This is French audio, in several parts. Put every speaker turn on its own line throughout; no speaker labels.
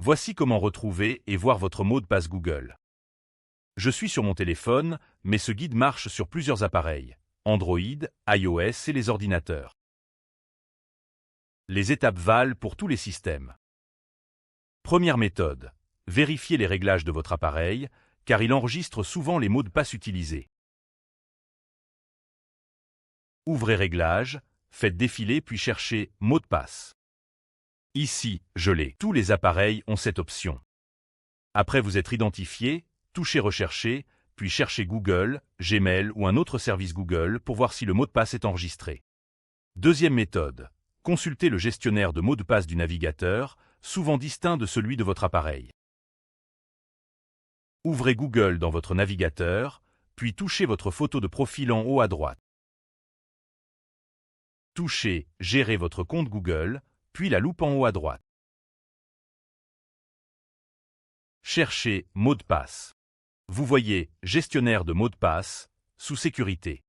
Voici comment retrouver et voir votre mot de passe Google. Je suis sur mon téléphone, mais ce guide marche sur plusieurs appareils, Android, iOS et les ordinateurs. Les étapes valent pour tous les systèmes. Première méthode. Vérifiez les réglages de votre appareil, car il enregistre souvent les mots de passe utilisés. Ouvrez Réglages, faites défiler puis cherchez Mot de passe. Ici, je l'ai. Tous les appareils ont cette option. Après vous être identifié, touchez Rechercher, puis cherchez Google, Gmail ou un autre service Google pour voir si le mot de passe est enregistré. Deuxième méthode. Consultez le gestionnaire de mots de passe du navigateur, souvent distinct de celui de votre appareil. Ouvrez Google dans votre navigateur, puis touchez votre photo de profil en haut à droite. Touchez « Gérer votre compte Google », puis la loupe en haut à droite. Cherchez « Mot de passe ». Vous voyez « Gestionnaire de mots de passe » sous « Sécurité ».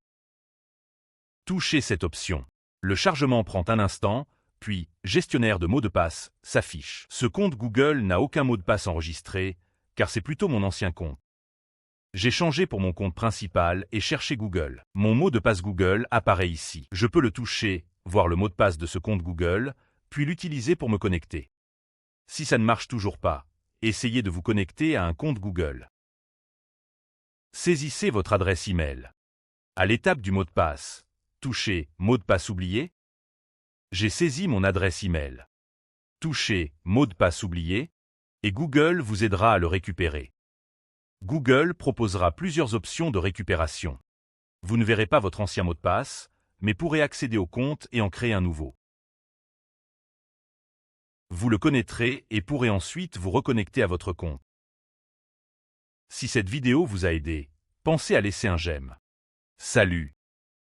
Touchez cette option. Le chargement prend un instant, puis « Gestionnaire de mots de passe » s'affiche. Ce compte Google n'a aucun mot de passe enregistré, car c'est plutôt mon ancien compte. J'ai changé pour mon compte principal et cherché Google. Mon mot de passe Google apparaît ici. Je peux le toucher, voir le mot de passe de ce compte Google, puis l'utiliser pour me connecter. Si ça ne marche toujours pas, essayez de vous connecter à un compte Google. Saisissez votre adresse email. À l'étape du mot de passe, touchez « Mot de passe oublié ». J'ai saisi mon adresse email. Touchez « Mot de passe oublié » et Google vous aidera à le récupérer. Google proposera plusieurs options de récupération. Vous ne verrez pas votre ancien mot de passe, mais pourrez accéder au compte et en créer un nouveau. Vous le connaîtrez et pourrez ensuite vous reconnecter à votre compte. Si cette vidéo vous a aidé, pensez à laisser un j'aime. Salut!